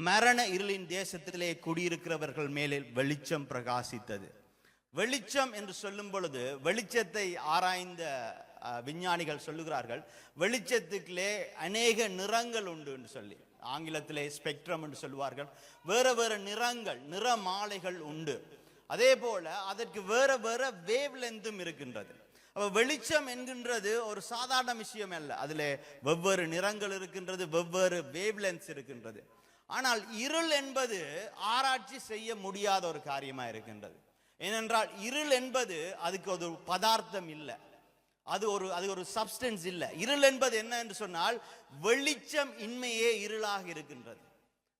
மரண இருளின் தேசத்திலே குடியிருக்கிறவர்கள் மேலே வெளிச்சம் பிரகாசித்தது. வெளிச்சம் என்று சொல்லும் பொழுது வெளிச்சத்தை ஆராய்ந்த விஞ்ஞானிகள் சொல்லுகிறார்கள், வெளிச்சத்துக்குள்ளே அநேக நிறங்கள் உண்டு என்று சொல்லி. ஆங்கிலத்திலே ஸ்பெக்ட்ரம் என்று சொல்லுவார்கள். வேற வேற நிறங்கள், நிற மாலைகள் உண்டு. அதே போல அதற்கு வேற வேற வேவ் லென்த்தும் இருக்கின்றது. வெளிச்சம் என்கின்றது ஒரு சாதாரண விஷயம் அல்ல. அதுல வெவ்வேறு நிறங்கள் இருக்கின்றது, வெவ்வேறு வேவ் லென்த்ஸ் இருக்கின்றது. ஆனால் இருள் என்பது ஆராய்ச்சி செய்ய முடியாத ஒரு காரியமா இருக்கின்றது. ஏனென்றால் இருள் என்பது அதுக்கு ஒரு பதார்த்தம் இல்லை, அது ஒரு சப்ஸ்டன்ஸ் இல்லை. இருள் என்பது என்ன என்று சொன்னால் வெளிச்சம் இன்மையே இருளாக இருக்கின்றது.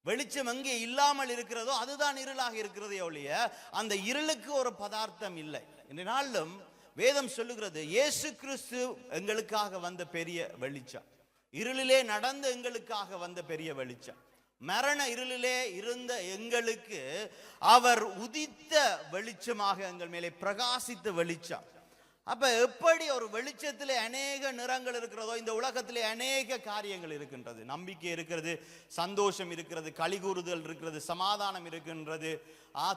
வெளிச்சம் எங்கே இல்லாமல் இருக்கிறதோ அதுதான் இருளாக இருக்கிறதே ஒழிய அந்த இருளுக்கு ஒரு பதார்த்தம் இல்லை. இந்த நாளிலும் வேதம் சொல்லுகிறது, இயேசு கிறிஸ்து எங்களுக்காக வந்த பெரிய வெளிச்சம், இருளிலே நடந்த எங்களுக்காக வந்த பெரிய வெளிச்சம். மரண இருளிலே இருந்த எங்களுக்கு அவர் உதித்த வெளிச்சமாக எங்கள் மேலே பிரகாசித்த வெளிச்சம். அப்ப எப்படி ஒரு வெளிச்சத்திலே அநேக நிறங்கள் இருக்கிறதோ இந்த உலகத்திலே அநேக காரியங்கள் இருக்கின்றது. நம்பிக்கை இருக்கிறது, சந்தோஷம் இருக்கிறது, களிகூறுதல் இருக்கிறது, சமாதானம் இருக்கின்றது,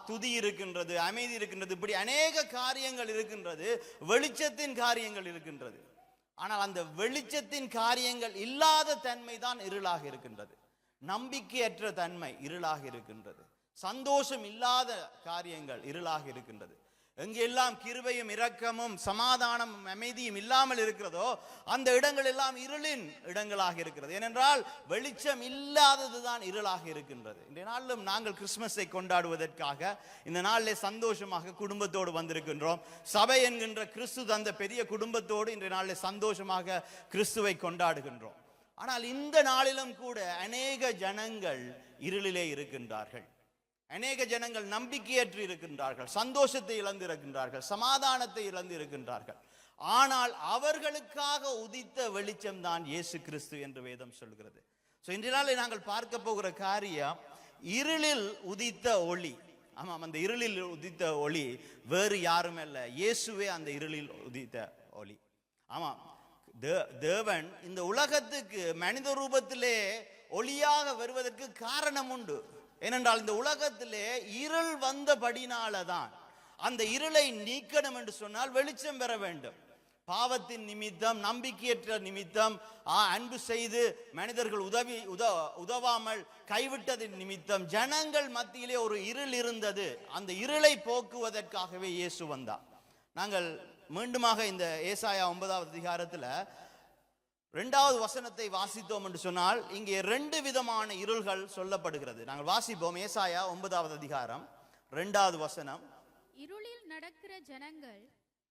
துதி இருக்கின்றது, அமைதி இருக்கின்றது. இப்படி அநேக காரியங்கள் இருக்கின்றது, வெளிச்சத்தின் காரியங்கள் இருக்கின்றது. ஆனால் அந்த வெளிச்சத்தின் காரியங்கள் இல்லாத தன்மை தான் இருளாக இருக்கின்றது. நம்பிக்கையற்ற தன்மை இருளாக இருக்கின்றது. சந்தோஷம் இல்லாத காரியங்கள் இருளாக இருக்கின்றது. எங்கெல்லாம் கிருபையும் இரக்கமும் சமாதானமும் அமைதியும் இல்லாமல் இருக்கிறதோ அந்த இடங்கள் எல்லாம் இருளின் இடங்களாக இருக்கிறது. ஏனென்றால் வெளிச்சம் இல்லாததுதான் இருளாக இருக்கின்றது. இந்த நாளிலும் நாங்கள் கிறிஸ்துமஸை கொண்டாடுவதற்காக இந்த நாளிலே சந்தோஷமாக குடும்பத்தோடு வந்திருக்கின்றோம். சபை என்கின்ற கிறிஸ்து தந்த பெரிய குடும்பத்தோடு இன்றைய நாளிலே சந்தோஷமாக கிறிஸ்துவை கொண்டாடுகின்றோம். ஆனால் இந்த நாளிலும் கூட அநேக ஜனங்கள் இருளிலே இருக்கின்றார்கள். அநேக ஜனங்கள் நம்பிக்கையற்று இருக்கின்றார்கள், சந்தோஷத்தை இழந்து இருக்கின்றார்கள், சமாதானத்தை இழந்து இருக்கின்றார்கள். ஆனால் அவர்களுக்காக உதித்த வெளிச்சம் தான் இயேசு கிறிஸ்து என்று வேதம் சொல்கிறது. இன்றைய நாளில் நாங்கள் பார்க்க போகிற காரியம் இருளில் உதித்த ஒளி. ஆமாம், அந்த இருளில் உதித்த ஒளி வேறு யாரும் அல்ல, இயேசுவே அந்த இருளில் உதித்த ஒளி. ஆமாம், தேவன் இந்த உலகத்துக்கு மனித ரூபத்திலே ஒளியாக வருவதற்கு காரணம் உண்டு. ஏனென்றால் இந்த உலகத்திலே இருள் வந்தபடினாலதான். அந்த இருளை நீக்கணும் என்று சொன்னால் வெளிச்சம் பெற வேண்டும். பாவத்தின் நிமித்தம், நம்பிக்கையற்ற நிமித்தம், அன்பு செய்து மனிதர்கள் உதவாமல் கைவிட்டதின் நிமித்தம் ஜனங்கள் மத்தியிலே ஒரு இருள் இருந்தது. அந்த இருளை போக்குவதற்காகவே இயேசு வந்தார். நாங்கள் மீண்டுமாக இந்த ஏசாயா 9வது அதிகாரத்தில் 2வது வசனத்தை வாசித்தோம் என்று சொன்னால் இங்கே 2 விதமான இருள்கள் சொல்லப்படுகிறது. நாங்கள் வாசிப்போம். ஏசாயா 9வது அதிகாரம் 2வது வசனம். இருளில் நடக்கிற ஜனங்கள்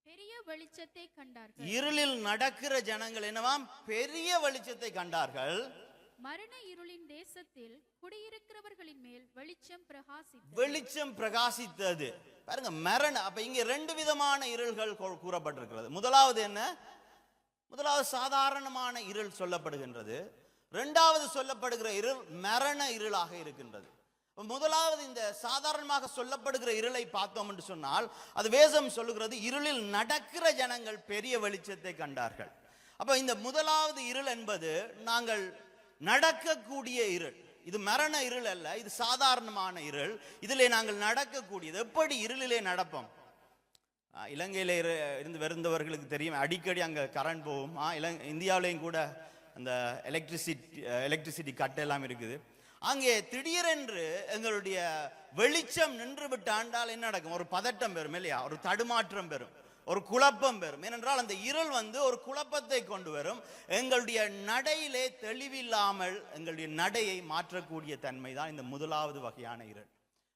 பெரிய வெளிச்சத்தை கண்டார்கள். இருளில் நடக்கிற ஜனங்கள் என்னவாம்? பெரிய வெளிச்சத்தை கண்டார்கள். மரண இருளின் தேசத்தில் குடியிருக்கிறவர்களின் மேல் வெளிச்சம் பிரகாசித்தது. வெளிச்சம் பிரகாசித்தது. பாருங்க, மரண. அப்ப இங்க 2 விதமான இருள்கள் கூறப்பட்டிருக்கிறது. முதலாவது என்ன? முதலாவது சாதாரணமான இருள் சொல்லப்படுகின்றது. 2வது சொல்லப்படுகிற இருள் மரண இருளாக இருக்கின்றது. முதலாவது இந்த சாதாரணமாக சொல்லப்படுகிற இருளை பார்த்தோம் என்று சொன்னால் அது வேதம் சொல்லுகிறது, இருளில் நடக்கிற ஜனங்கள் பெரிய வெளிச்சத்தை கண்டார்கள். அப்ப இந்த முதலாவது இருள் என்பது நாங்கள் நடக்கக்கூடிய இருள். இது மரண இருள் அல்ல, இது சாதாரணமான இருள். இதிலே நாங்கள் நடக்கக்கூடியது. எப்படி இருளிலே நடப்போம்? இலங்கையில இருந்து வருந்தவர்களுக்கு தெரியும், அடிக்கடி அங்கே கரண்ட் போகும். இந்தியாவிலையும் கூட அந்த எலக்ட்ரிசிட்டி கட் எல்லாம் இருக்குது. அங்கே திடீரென்று எங்களுடைய வெளிச்சம் நின்று விட்டாண்டால் என்ன நடக்கும்? ஒரு பதட்டம் பெறும் இல்லையா? ஒரு தடுமாற்றம் பெறும், ஒரு குழப்பம் பெறும். ஏனென்றால் அந்த இருள் ஒரு குழப்பத்தை கொண்டு வரும். எங்களுடைய நடையிலே தெளிவில்லாமல் எங்களுடைய நடையை மாற்றக்கூடிய தன்மை தான் இந்த முதலாவது வகையான இருள்.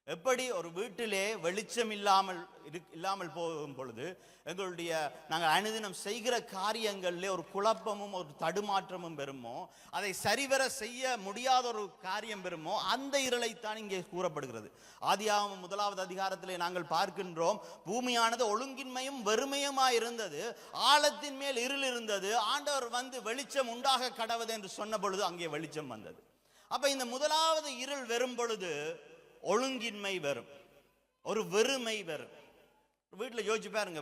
எப்படி ஒரு வீட்டிலே வெளிச்சம் இல்லாமல் போகும் பொழுது எங்களுடைய நாங்கள் அனுதினம் செய்கிற காரியங்களிலே ஒரு குழப்பமும் ஒரு தடுமாற்றமும் பெறுமோ, அதை சரிவர செய்ய முடியாத ஒரு காரியம் பெறுமோ, அந்த இருளைத்தான் இங்கே கூறப்படுகிறது. ஆதியாகமம் 1வது அதிகாரத்திலே நாங்கள் பார்க்கின்றோம், பூமியானது ஒழுங்கின்மையும் வெறுமையுமாய் இருந்தது, ஆழத்தின் மேல் இருள் இருந்தது, ஆண்டவர் வெளிச்சம் உண்டாக கடவது என்று சொன்ன பொழுது அங்கே வெளிச்சம் வந்தது. அப்ப இந்த முதலாவது இருள் வரும் பொழுது ஒழுங்கின்மை வரும், ஒரு வெறுமை வரும். வீட்டில் யோசிச்சு பாருங்க,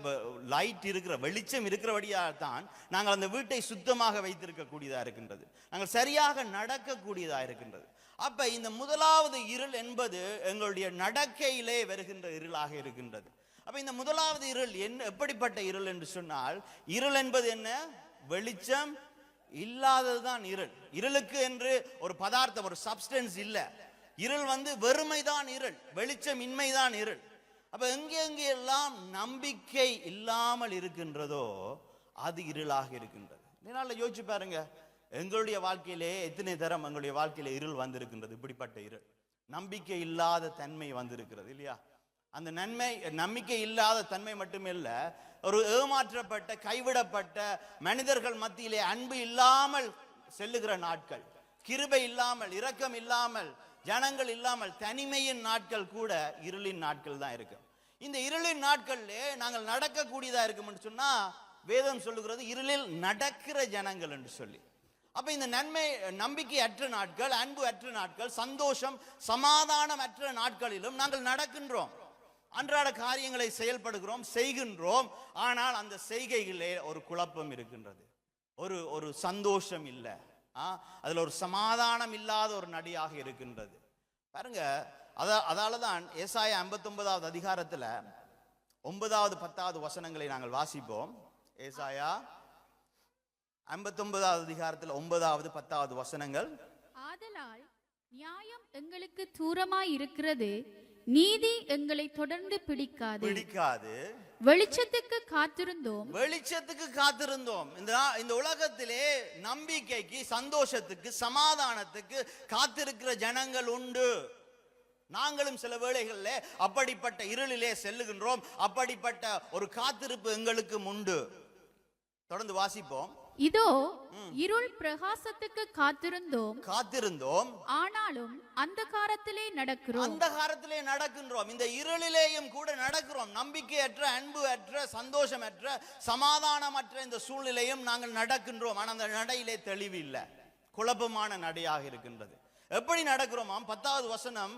லைட் இருக்கிற வெளிச்சம் இருக்கிறபடியாக தான் நாங்கள் அந்த வீட்டை சுத்தமாக வைத்திருக்கக்கூடியதா இருக்கின்றது, நாங்கள் சரியாக நடக்கக்கூடியதாக இருக்கின்றது. அப்ப இந்த முதலாவது இருள் என்பது எங்களுடைய நடக்கையிலே வருகின்ற இருளாக இருக்கின்றது. அப்ப இந்த முதலாவது இருள் எப்படிப்பட்ட இருள் என்று சொன்னால், இருள் என்பது என்ன? வெளிச்சம் இல்லாததுதான் இருள். இருளுக்கு என்று ஒரு பதார்த்தம், ஒரு சப்ஸ்டன்ஸ் இல்ல. இருள் வெறுமைதான் இருள், வெளிச்சம் இன்மைதான் இருள். அப்ப எங்கே எல்லாம் நம்பிக்கை இல்லாமல் இருக்கின்றதோ அது இருளாக இருக்கின்றது. இதனால யோசிச்சு பாருங்க, எங்களுடைய வாழ்க்கையிலே எத்தனை தரம் எங்களுடைய வாழ்க்கையில இருள் வந்திருக்கின்றது. இப்படிப்பட்ட இருள், நம்பிக்கை இல்லாத தன்மை வந்திருக்கிறது இல்லையா? அந்த நம்பிக்கை இல்லாத தன்மை மட்டுமில்ல, ஒரு ஏமாற்றப்பட்ட கைவிடப்பட்ட மனிதர்கள் மத்தியிலே அன்பு இல்லாமல் செல்லுகிற நாட்கள், கிருபை இல்லாமல், இரக்கம் இல்லாமல், ஜனங்கள் இல்லாமல், தனிமையின் நாட்கள் கூட இருளின் நாட்கள் தான் இருக்கு. இந்த இருளின் நாட்கள்ல நாங்கள் நடக்கக்கூடியதா இருக்கும் சொன்னா வேதம் சொல்லுகிறது இருளில் நடக்கிற ஜனங்கள் என்று சொல்லி. அப்ப இந்த நம்பிக்கை அற்ற நாட்கள், அன்பு அற்ற நாட்கள், சந்தோஷம் சமாதானம் அற்ற நாட்களிலும் நாங்கள் நடக்கின்றோம், அன்றாட காரியங்களை செயல்படுகிறோம், செய்கின்றோம். ஆனால் அந்த செய்கைகளே ஒரு குழப்பம் இருக்கின்றது, ஒரு சந்தோஷம் இல்லை, அதுல ஒரு சமாதானம் இல்லாத ஒரு நடியாக இருக்கின்றது. பாருங்க, அதாலதான் ஏசாயா 59வது அதிகாரத்துல 9வது 10வது வசனங்களை நாங்கள் வாசிப்போம். ஏசாயா 59வது அதிகாரத்தில் 9வது 10வது வசனங்கள். ஆதலால் நியாயம் எங்களுக்கு தூரமாய் இருக்கிறது, நீதி எங்களை தொடர்ந்து பிடிக்காது. வெளிச்சத்துக்கு காத்திருந்தோம். இந்த உலகத்திலே நம்பிக்கைக்கு, சந்தோஷத்துக்கு, சமாதானத்துக்கு காத்திருக்கிற ஜனங்கள் உண்டு. நாங்களும் சில வேளைகளிலே அப்படிப்பட்ட இருளிலே செல்லுகின்றோம். அப்படிப்பட்ட ஒரு காத்திருப்பு எங்களுக்கும் உண்டு. தொடர்ந்து வாசிப்போம். இதோ இருள் பிரகாசத்துக்கு காத்திருந்தோம், ஆனாலும் அந்தகாரத்திலே நடக்கின்றோம். இந்த இருளிலேயும் கூட நடக்கிறோம். நம்பிக்கையற்ற, அன்பு அற்ற, சந்தோஷமற்ற, சமாதானமற்ற இந்த சூழ்நிலையும் நாங்கள் நடக்கின்றோம். ஆனால் அந்த நடையிலே தெளிவு இல்லை, குழப்பமான நடையாக இருக்கின்றது. எப்படி நடக்கிறோமாம்? 10வது வசனம்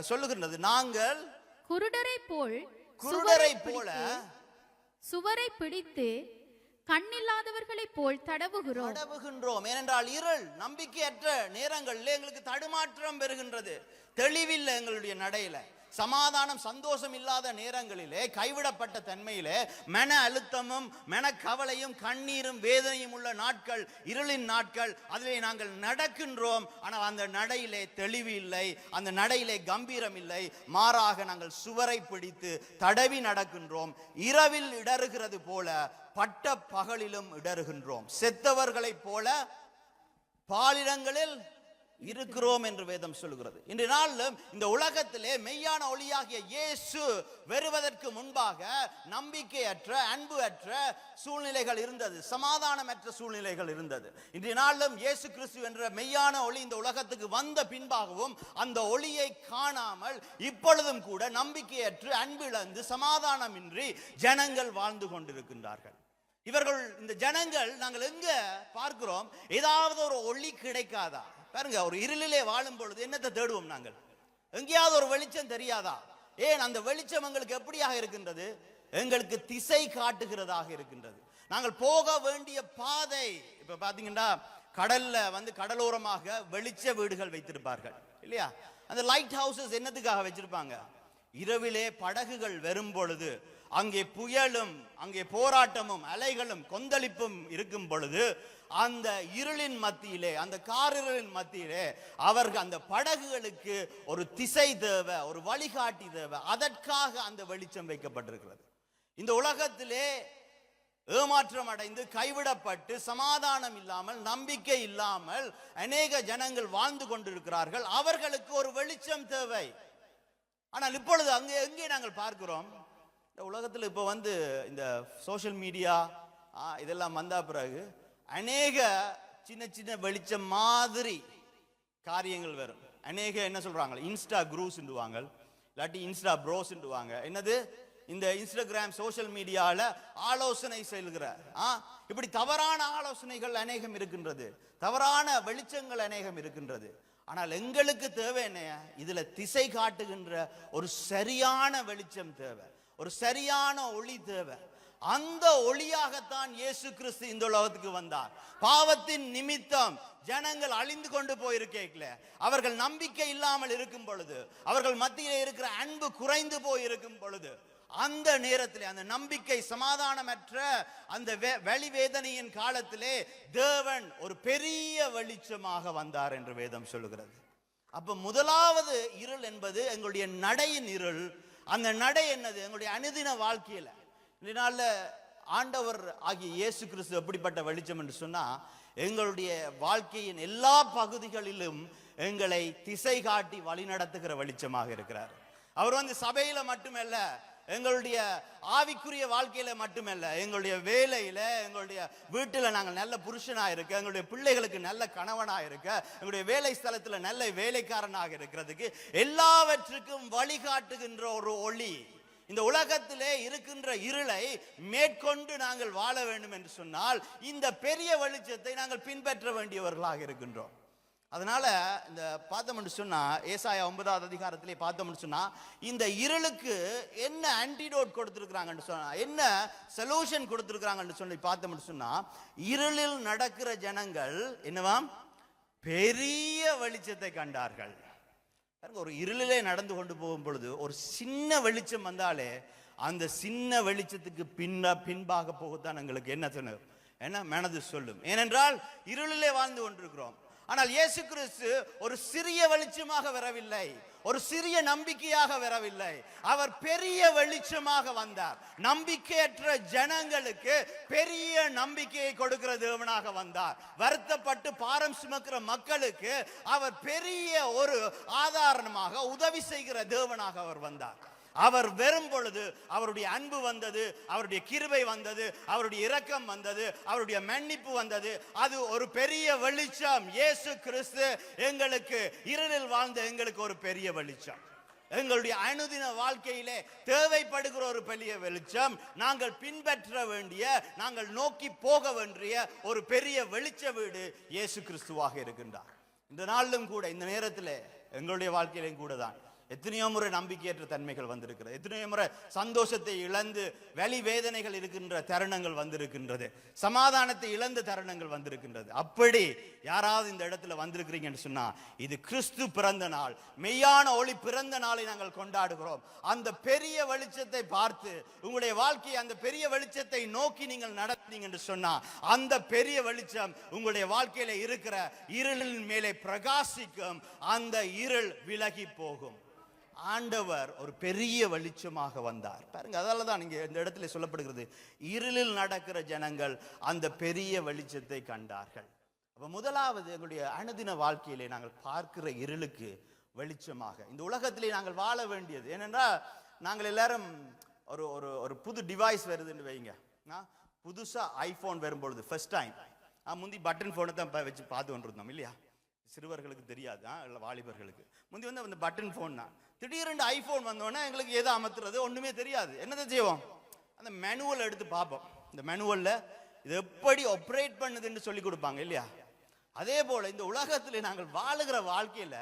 சொல்லுகின்றது, நாங்கள் குருடரை போல சுவரை பிடித்து கண்ணில்லாதவர்களை போல் தடவுகின்றோம். ஏனென்றால் இருள், நம்பிக்கையற்ற நேரங்களில் எங்களுக்கு தடுமாற்றம் பெறுகின்றது, தெளிவில்லை எங்களுடைய நடையில. சமாதானம், சந்தோஷம் இல்லாத நேரங்களிலே, கைவிடப்பட்ட தன்மையிலே, மன அழுத்தமும் மனக்கவலையும் கண்ணீரும் வேதனையும் உள்ள நாட்கள், இருளின் நாட்கள், அதிலே நாங்கள் நடக்கின்றோம். ஆனால் அந்த நடையிலே தெளிவு இல்லை, அந்த நடையிலே கம்பீரம் இல்லை. மாறாக நாங்கள் சுவரை பிடித்து தடவி நடக்கின்றோம். இரவில் இடறுகிறது போல பட்ட பகலிலும் இடறுகின்றோம். செத்தவர்களைப் போல பாலிடங்களில் இருக்கிறோம் என்று வேதம் சொல்கிறது. இன்றைய நாளிலும் இந்த உலகத்திலே மெய்யான ஒளியாகிய இயேசு வருவதற்கு முன்பாக நம்பிக்கையற்ற, அன்பு அற்ற சூழ்நிலைகள் இருந்தது, சமாதானமற்ற சூழ்நிலைகள் இருந்தது. இன்றைய நாளிலும் இயேசு கிறிஸ்து என்ற மெய்யான ஒளி இந்த உலகத்துக்கு வந்த பின்பாகவும் அந்த ஒளியை காணாமல் இப்பொழுதும் கூட நம்பிக்கையற்று, அன்பிழந்து, சமாதானமின்றி ஜனங்கள் வாழ்ந்து கொண்டிருக்கின்றார்கள். இந்த ஜனங்கள் நாங்கள் எங்க பார்க்கிறோம்? ஏதாவது ஒரு ஒளி கிடைக்காதா? பாருங்க, ஒரு இருளிலே வாழும் பொழுது என்னத்தை தேடுவோம் நாங்கள்? எங்கேயாவது ஒரு வெளிச்சம் தெரியாதா? ஏன் அந்த வெளிச்சம் எங்களுக்கு எப்படியாக இருக்கின்றது? எங்களுக்கு திசை காட்டுகிறதாக இருக்கின்றது. நாங்கள் போக வேண்டிய பாதை. இப்ப பாத்தீங்கன்னா கடல்ல கடலோரமாக வெளிச்ச வீடுகள் வைத்திருப்பார்கள் இல்லையா? அந்த லைட் ஹவுசஸ் என்னத்துக்காக வச்சிருப்பாங்க? இரவிலே படகுகள் வரும் பொழுது, அங்கே புயலும், அங்கே போராட்டமும், அலைகளும், கொந்தளிப்பும் இருக்கும் பொழுது, அந்த இருளின் மத்தியிலே, அந்த காரிருளின் மத்தியிலே அவர்கள், அந்த படகுகளுக்கு ஒரு திசை தேவை, ஒரு வழிகாட்டி தேவை. அதற்காக அந்த வெளிச்சம் வைக்கப்பட்டிருக்கிறது. இந்த உலகத்திலே ஏமாற்றம் அடைந்து, கைவிடப்பட்டு, சமாதானம் இல்லாமல், நம்பிக்கை இல்லாமல் அநேக ஜனங்கள் வாழ்ந்து கொண்டிருக்கிறார்கள். அவர்களுக்கு ஒரு வெளிச்சம் தேவை. ஆனால் இப்பொழுது எங்கே நாங்கள் பார்க்கிறோம்? இந்த உலகத்தில் இப்போ இந்த சோஷியல் மீடியா இதெல்லாம் வந்த பிறகு அநேக சின்ன சின்ன வெளிச்சம் மாதிரி காரியங்கள் வரும். அநேக என்ன சொல்றாங்க, இன்ஸ்டா குரூஸ்ண்டுவாங்க, இல்லாட்டி இன்ஸ்டா ப்ரோஸ்ண்டுவாங்க. என்னது? இந்த இன்ஸ்டாகிராம், சோஷியல் மீடியால ஆலோசனை செல்கிற இப்படி தவறான ஆலோசனைகள் அநேகம் இருக்கின்றது, தவறான வெளிச்சங்கள் அநேகம் இருக்கின்றது. ஆனால் எங்களுக்கு தேவை என்ன? இதுல திசை காட்டுகின்ற ஒரு சரியான வெளிச்சம் தேவை, ஒரு சரியான ஒளி தேவை. அந்த ஒளியாகத்தான் இயேசு கிறிஸ்து இந்த உலகத்துக்கு வந்தார். பாவத்தின் நிமித்தம் ஜனங்கள் அழிந்து கொண்டு போயிருக்கேன், அவர்கள் நம்பிக்கை இல்லாமல் இருக்கும் பொழுது, அவர்கள் மத்தியிலே இருக்கிற அன்பு குறைந்து போயிருக்கும் பொழுது, அந்த நேரத்திலே, அந்த நம்பிக்கை சமாதானமற்ற அந்த வெளிவேதனையின் காலத்திலே தேவன் ஒரு பெரிய வெளிச்சமாக வந்தார் என்று வேதம் சொல்லுகிறது. அப்ப முதலாவது இருள் என்பது எங்களுடைய நடையின் இருள். அந்த நடை என்னது? எங்களுடைய அனுதின வாழ்க்கையில. இதனால ஆண்டவர் ஆகிய இயேசு கிறிஸ்து எப்படிப்பட்ட வெளிச்சம் என்று சொன்னா, எங்களுடைய வாழ்க்கையின் எல்லா பகுதிகளிலும் எங்களை திசை காட்டி வழி நடத்துகிற வெளிச்சமாக இருக்கிறார். அவர் சபையில மட்டுமல்ல, எங்களுடைய ஆவிக்குரிய வாழ்க்கையில மட்டுமல்ல, எங்களுடைய வேலையில, எங்களுடைய வீட்டில் நாங்கள் நல்ல புருஷனா இருக்க, எங்களுடைய பிள்ளைகளுக்கு நல்ல கணவனா இருக்க, எங்களுடைய வேலை ஸ்தலத்துல நல்ல வேலைக்காரனாக இருக்கிறதுக்கு எல்லாவற்றுக்கும் வழிகாட்டுகின்ற ஒரு ஒளி. இந்த உலகத்திலே இருக்கின்ற இருளை மேற்கொண்டு நாங்கள் வாழ வேண்டும் என்று சொன்னால் இந்த பெரிய வெளிச்சத்தை நாங்கள் பின்பற்ற வேண்டியவர்களாக இருக்கின்றோம். அதனால இந்த பார்த்தோம்னு சொன்னா, ஏசாயா 9வது அதிகாரத்திலே பார்த்தோம்னு சொன்னா, இந்த இருளுக்கு என்ன ஆன்டிடோட் கொடுத்திருக்கிறாங்கன்னு சொன்னா, என்ன சொல்யூஷன் கொடுத்திருக்கிறாங்கன்னு சொல்லி பார்த்தோம்னு சொன்னா, இருளில் நடக்கிற ஜனங்கள் என்னவாம்? பெரிய வெளிச்சத்தை கண்டார்கள். ஒரு இருளிலே நடந்து கொண்டு போகும் பொழுது ஒரு சின்ன வெளிச்சம் வந்தாலே அந்த சின்ன வெளிச்சத்துக்கு பின்பாக போகத்தான் எங்களுக்கு என்ன மனது சொல்லும். ஏனென்றால் இருளிலே வாழ்ந்து கொண்டிருக்கிறோம். ஆனால் இயேசு கிறிஸ்து ஒரு சிறிய வெளிச்சமாக வரவில்லை, ஒரு சிறிய நம்பிக்கையாக வரவில்லை. அவர் பெரிய வெளிச்சமாக வந்தார். நம்பிக்கையற்ற ஜனங்களுக்கு பெரிய நம்பிக்கையை கொடுக்கிற தேவனாக வந்தார். வருத்தப்பட்டு பாரம் சுமக்கிற மக்களுக்கு அவர் பெரிய ஒரு ஆதாரமாக உதவி செய்கிற தேவனாக அவர் வந்தார். அவர் வரும் பொழுது அவருடைய அன்பு வந்தது, அவருடைய கிருபை வந்தது, அவருடைய இரக்கம் வந்தது, அவருடைய மன்னிப்பு வந்தது. அது ஒரு பெரிய வெளிச்சம். இயேசு கிறிஸ்து எங்களுக்கு, இருளில் வாழ்ந்த எங்களுக்கு ஒரு பெரிய வெளிச்சம். எங்களுடைய அனுதின வாழ்க்கையிலே தேவைப்படுகிற ஒரு பெரிய வெளிச்சம். நாங்கள் பின்பற்ற வேண்டிய, நாங்கள் நோக்கி போக வேண்டிய ஒரு பெரிய வெளிச்ச வீடு இயேசு கிறிஸ்துவாக இருக்கின்றார். இந்த நாளிலும் கூட, இந்த நேரத்தில் எங்களுடைய வாழ்க்கையிலும் கூட தான் எத்தனையோ முறை நம்பிக்கையற்ற தன்மைகள் வந்திருக்கிறது. எத்தனையோ முறை சந்தோஷத்தை இழந்து வெளி வேதனைகள் இருக்கின்ற தருணங்கள் வந்திருக்கின்றது. சமாதானத்தை இழந்த தருணங்கள் வந்திருக்கின்றது. அப்படி யாராவது இந்த இடத்துல வந்திருக்கிறீங்கன்னு சொன்னா, இது கிறிஸ்து பிறந்த நாள், மெய்யான ஒளி பிறந்த நாளை நாங்கள் கொண்டாடுகிறோம். அந்த பெரிய வெளிச்சத்தை பார்த்து உங்களுடைய வாழ்க்கையை அந்த பெரிய வெளிச்சத்தை நோக்கி நீங்கள் நடந்தீங்கன்னு சொன்னா, அந்த பெரிய வெளிச்சம் உங்களுடைய வாழ்க்கையில இருக்கிற இருளின் மேலே பிரகாசிக்கும். அந்த இருள் விலகி போகும். ஆண்டவர் ஒரு பெரிய வெளிச்சமாக வந்தார். பாருங்க, அதால தான் இங்க இந்த இடத்துல சொல்லப்படுகிறது, இருளில் நடக்கிற ஜனங்கள் அந்த பெரிய வெளிச்சத்தை கண்டார்கள். அப்ப முதலாவது, எங்களுடைய அனுதின வாழ்க்கையிலே நாங்கள் பார்க்கிற இருளுக்கு வெளிச்சமாக இந்த உலகத்திலே நாங்கள் வாழ வேண்டியது. ஏனென்றால் நாங்கள் எல்லாரும் ஒரு ஒரு புது டிவைஸ் வருதுன்னு வைங்க. புதுசா ஐபோன் வரும்பொழுது ஃபர்ஸ்ட் டைம் முந்தி பட்டன் போனை தான் வச்சு பார்த்து கொண்டிருந்தோம் இல்லையா? சிறுவர்களுக்கு தெரியாது, வாலிபர்களுக்கு முந்தி அந்த பட்டன் போன் தான். திடீரென்று ஐபோன் வந்தோடனே எங்களுக்கு எதை அமர்த்துறது ஒண்ணுமே தெரியாது. என்னதை செய்வோம்? அந்த மேனுவல் எடுத்து பார்ப்போம். இந்த மேனுவல்ல இது எப்படி ஆப்ரேட் பண்ணுதுன்னு சொல்லி கொடுப்பாங்க இல்லையா? அதே போல இந்த உலகத்தில் நாங்கள் வாழுகிற வாழ்க்கையில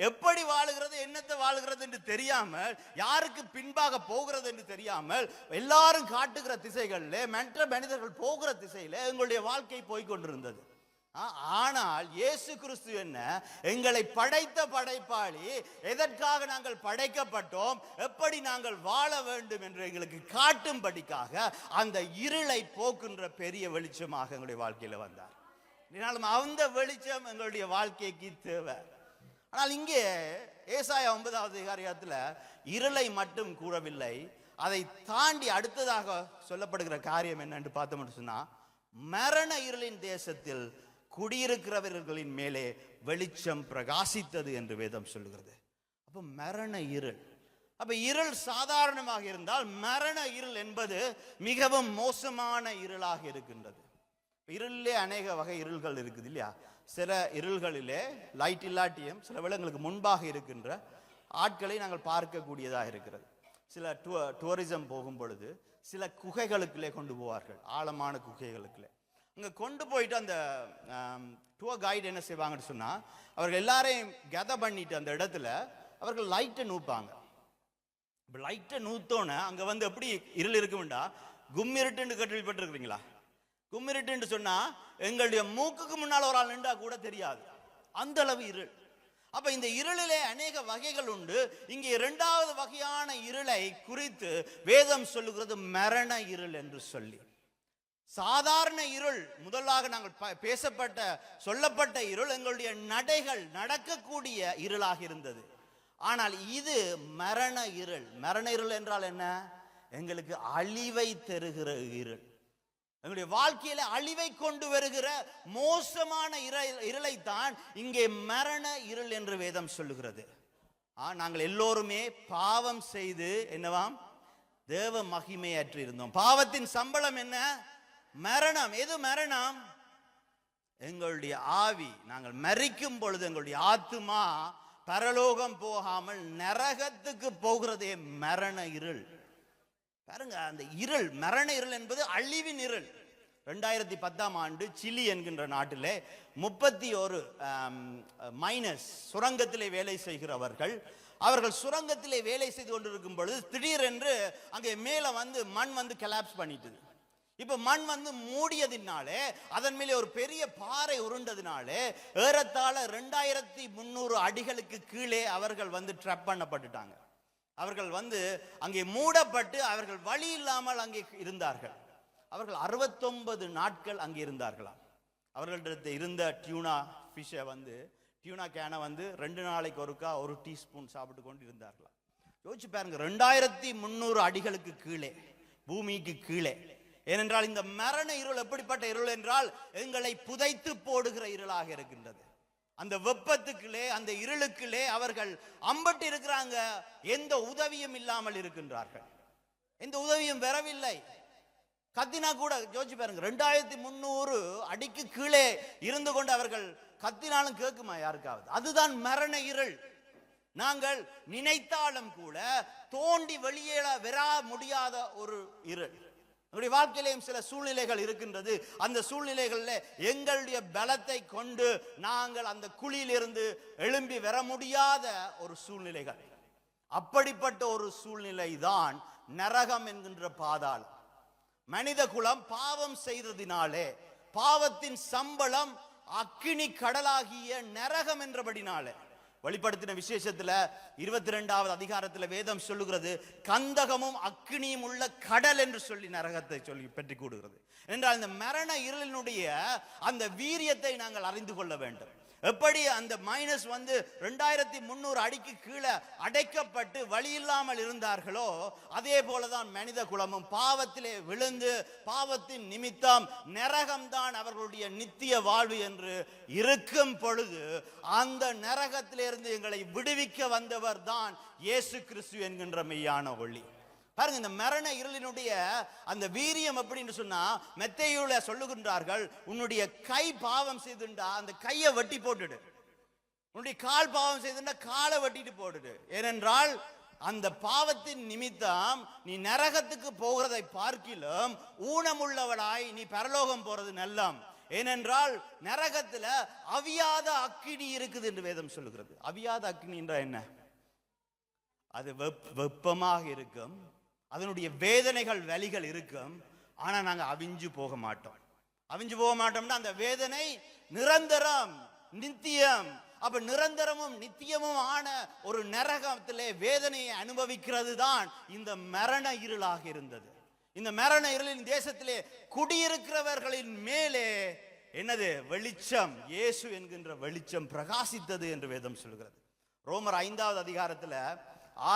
எப்படி வாழுகிறது, என்னத்தை வாழுகிறது என்று தெரியாமல், யாருக்கு பின்பாக போகிறது என்று தெரியாமல், எல்லாரும் காட்டுகிற திசைகளில் மற்ற மனிதர்கள் போகிற திசையில எங்களுடைய வாழ்க்கை போய்கொண்டிருந்தது. ஆனால் இயேசு கிறிஸ்து என்ன, எங்களை படைத்த படைப்பாளி, எதற்காக நாங்கள் படைக்கப்பட்டோம், எப்படி நாங்கள் வாழ வேண்டும் என்று எங்களுக்கு காட்டும்படிக்காக அந்த இருளை போக்குகின்ற பெரிய வெளிச்சமாக எங்களுடைய வாழ்க்கையில வந்தார். அந்த வெளிச்சம் எங்களுடைய வாழ்க்கைக்கு தேவை. ஆனால் இங்கே ஏசாயா 9வது அதிகாரத்துல இருளை மட்டும் கூறவில்லை, அதை தாண்டி அடுத்ததாக சொல்லப்படுகிற காரியம் என்னன்னு பார்த்தோம்னு சொன்னா, மரண இருளின் தேசத்தில் குடியிருக்கிறவர்களின் மேலே வெளிச்சம் பிரகாசித்தது என்று வேதம் சொல்லுகிறது. அப்ப மரண இருள், அப்ப இருள் சாதாரணமாக இருந்தால் மரண இருள் என்பது மிகவும் மோசமான இருளாக இருக்கின்றது. இருளிலே அநேக வகை இருள்கள் இருக்குது இல்லையா? சில இருள்களிலே லைட் இல்லாட்டியும் சில வேளைங்களுக்கு முன்பாக இருக்கின்ற ஆட்களை நாங்கள் பார்க்கக்கூடியதாக இருக்கிறது. சில டூரிசம் போகும் பொழுது சில குகைகளுக்குள்ளே கொண்டு போவார்கள், ஆழமான குகைகளுக்குள்ளே. அங்கே கொண்டு போயிட்டு அந்த டூர் கைடு என்ன செய்வாங்கன்னு சொன்னா, அவர்கள் எல்லாரையும் கெதர் பண்ணிட்டு அந்த இடத்துல அவர்கள் லைட்டை நூப்பாங்க. லைட்டை நூத்தோன்னு அங்க வந்து எப்படி இருள் இருக்கும்டா, கும்மிருட்டுன்னு கேள்விப்பட்டிருக்கிறீங்களா? கும்மிருட்டுன்னு சொன்னா எங்களுடைய மூக்குக்கு முன்னால் ஒரு ஆள் நின்றா கூட தெரியாது, அந்த அளவு இருள். அப்ப இந்த இருளிலே அநேக வகைகள் உண்டு. இங்கே இரண்டாவது வகையான இருளை குறித்து வேதம் சொல்லுகிறது மரண இருள் என்று சொல்லி. சாதாரண இருள், முதலாக நாங்கள் சொல்லப்பட்ட இருள் எங்களுடைய நடைகள் நடக்கக்கூடிய இருளாக இருந்தது. ஆனால் இது மரண இருள். மரண இருள் என்றால் என்ன? எங்களுக்கு அழிவை தருகிற இருள், எங்களுடைய வாழ்க்கையில அழிவை கொண்டு வருகிற மோசமான இருளைத்தான் இங்கே மரண இருள் என்று வேதம் சொல்லுகிறது. நாங்கள் எல்லோருமே பாவம் செய்து என்னவாம், தேவ மகிமையற்று இருந்தோம். பாவத்தின் சம்பளம் என்ன? மரணம். எது மரணம்? எங்களுடைய ஆவி. நாங்கள் மரிக்கும் பொழுது எங்களுடைய ஆத்துமா பரலோகம் போகாமல் நரகத்துக்கு போகிறதே மரண இருள். பாருங்க, அந்த இருள், மரண இருள் என்பது அழிவின் இருள். 2010ஆம் ஆண்டு சிலி என்கின்ற நாட்டிலே 31 மைனஸ் சுரங்கத்திலே வேலை செய்கிறவர்கள், அவர்கள் சுரங்கத்திலே வேலை செய்து கொண்டிருக்கும் பொழுது திடீரென்று அங்கே மேல வந்து மண் வந்து கொலாப்ஸ் பண்ணிட்டுது. இப்ப மண் வந்து மூடியதினாலே, அதன் மேலே ஒரு பெரிய பாறை உருண்டதினாலே ஏறத்தாழ 2300 அடிகளுக்கு கீழே அவர்கள் வந்து ட்ராப் பண்ணப்பட்டுட்டாங்க. அவர்கள் வந்து அங்கே மூடப்பட்டு அவர்கள் வழி இல்லாமல் அங்கே இருந்தார்கள். அவர்கள் 69 நாட்கள் அங்கே இருந்தார்களாம். அவர்களிடத்தில் இருந்த டியூனா ஃபிஷ்ஷை வந்து, டியூனா கேனை வந்து 2 நாளைக்கு ஒருக்கா 1 டீஸ்பூன் சாப்பிட்டு கொண்டு இருந்தார்களாம். யோசிச்சு பாருங்க, 2300 அடிகளுக்கு கீழே, பூமிக்கு கீழே. ஏனென்றால் இந்த மரண இருள் எப்படிப்பட்ட இருள் என்றால் எங்களை புதைத்து போடுகிற இருளாக இருக்கின்றது. அந்த வெப்பத்துக்குள்ளே, அந்த இருளுக்குள்ளே அவர்கள் அம்பட்டு இருக்கிறாங்க. எந்த உதவியும் இல்லாமல் இருக்கின்றார்கள். எந்த உதவியும் வரவில்லை. கத்தினா கூட யோசிச்சு பாருங்க, 2300 அடிக்கு கீழே இருந்து கொண்டு அவர்கள் கத்தினாலும் கேட்குமா யாருக்காவது? அதுதான் மரண இருள். நாங்கள் நினைத்தாலும் கூட தோண்டி வெளியேற வர முடியாத ஒரு இருள். நம்முடைய வாழ்க்கையிலேயும் சில சூழ்நிலைகள் இருக்கின்றது. அந்த சூழ்நிலைகளில் எங்களுடைய பலத்தை கொண்டு நாங்கள் அந்த குழியிலிருந்து எழும்பி வர முடியாத ஒரு சூழ்நிலைகள். அப்படிப்பட்ட ஒரு சூழ்நிலை தான் நரகம் என்கின்ற பாதாளம். மனித குலம் பாவம் செய்ததினாலே, பாவத்தின் சம்பளம் அக்கினி கடலாகிய நரகம் என்றபடினாலே, வெளிப்படுத்தின விசேஷத்துல 22வது அதிகாரத்துல வேதம் சொல்லுகிறது, கந்தகமும் அக்கினியும் உள்ள கடல் என்று சொல்லி நரகத்தை சொல்லி பெற்றி கூடுகிறது. என்றால் இந்த மரண இருளினுடைய அந்த வீரியத்தை நாங்கள் அறிந்து கொள்ள வேண்டும். எப்படி அந்த மைனஸ் வந்து 2300 அடிக்கு கீழே அடைக்கப்பட்டு வழி இல்லாமல் இருந்தார்களோ, அதே போலதான் மனித குலமும் பாவத்திலே விழுந்து, பாவத்தின் நிமித்தம் நரகம்தான் அவர்களுடைய நித்திய வாழ்வு என்று இருக்கும் பொழுது, அந்த நரகத்திலிருந்து எங்களை விடுவிக்க வந்தவர் தான் இயேசு கிறிஸ்து என்கின்ற மெய்யான ஒளி. பாருங்க, இந்த மரண இருளினுடைய அந்த வீரியம் அப்படின்னு சொன்னா, மத்தேயுல சொல்லுகின்றார்கள், உன்னுடைய கை பாவம் செய்துண்டா அந்த கையை வெட்டி போட்டுடு, உன்னுடைய கால் பாவம் செய்துண்டா காலை வெட்டிட்டு போட்டுடு. ஏனென்றால் அந்த பாவத்தின் நிமித்தம் நீ நரகத்துக்கு போகிறதை பார்க்கிலும் ஊனமுள்ளவளாய் நீ பரலோகம் போறது நல்லம். ஏனென்றால் நரகத்துல அவியாத அக்கினி இருக்குது என்று வேதம் சொல்லுகிறது. அவியாத அக்கினி என்றால் என்ன? அது வெப்பமாக இருக்கும், அதனுடைய வேதனைகள் வலிகள் இருக்கும். ஆனா நாங்க அவிஞ்சு போக மாட்டோம். அவிஞ்சு போக மாட்டோம்னா அந்த வேதனை நிரந்தரம், நித்தியம். அப்ப நிரந்தரமும் நித்தியமும் ஆன ஒரு நரகத்திலே வேதனையை அனுபவிக்கிறது தான் இந்த மரண இருளாக இருந்தது. இந்த மரண இருளின் தேசத்திலே குடியிருக்கிறவர்களின் மேலே என்னது? வெளிச்சம், இயேசு என்கின்ற வெளிச்சம் பிரகாசித்தது என்று வேதம் சொல்கிறது. ரோமர் 5வது அதிகாரத்துல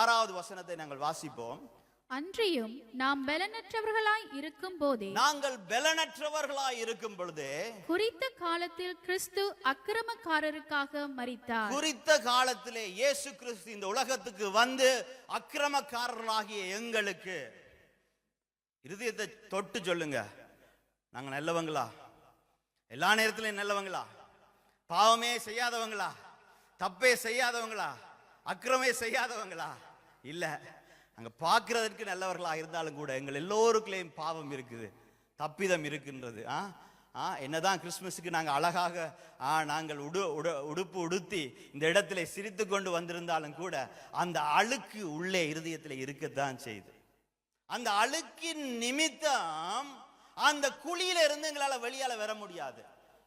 6வது வசனத்தை நாங்கள் வாசிப்போம். அன்றியும் நாம் பலனற்றவர்களாய் இருக்கும் போதே, நாங்கள் பலனற்றவர்களாய் இருக்கும் பொழுதே, குறித்த காலத்தில் கிறிஸ்து அக்கிரமக்காரருக்காக மரித்தார். குறித்த காலத்திலே இயேசு கிறிஸ்து இந்த உலகத்துக்கு வந்து அக்கிரமக்காரர்களாகிய எங்களுக்கு, இருதயத்தை தொட்டு சொல்லுங்க, நாங்க நல்லவங்களா? எல்லா நேரத்திலும் நல்லவங்களா? பாவமே செய்யாதவங்களா? தப்பே செய்யாதவங்களா? அக்கிரமே செய்யாதவங்களா? இல்ல. அங்க பார்க்கிறதற்கு நல்லவர்களா இருந்தாலும் கூட எங்கள் எல்லோருக்குள்ளேயும் பாவம் இருக்குது, தப்பிதம் இருக்கின்றது. என்னதான் கிறிஸ்துமஸுக்கு நாங்கள் அழகாக நாங்கள் உடுப்பு உடுத்தி இந்த இடத்துல சிரித்து கொண்டு வந்திருந்தாலும் கூட அந்த அழுக்கு உள்ளே இருதயத்தில் இருக்கத்தான் செய்து. அந்த அழுக்கின் நிமித்தம் அந்த குழியில இருந்து எங்களால் வெளியால வர முடியாது.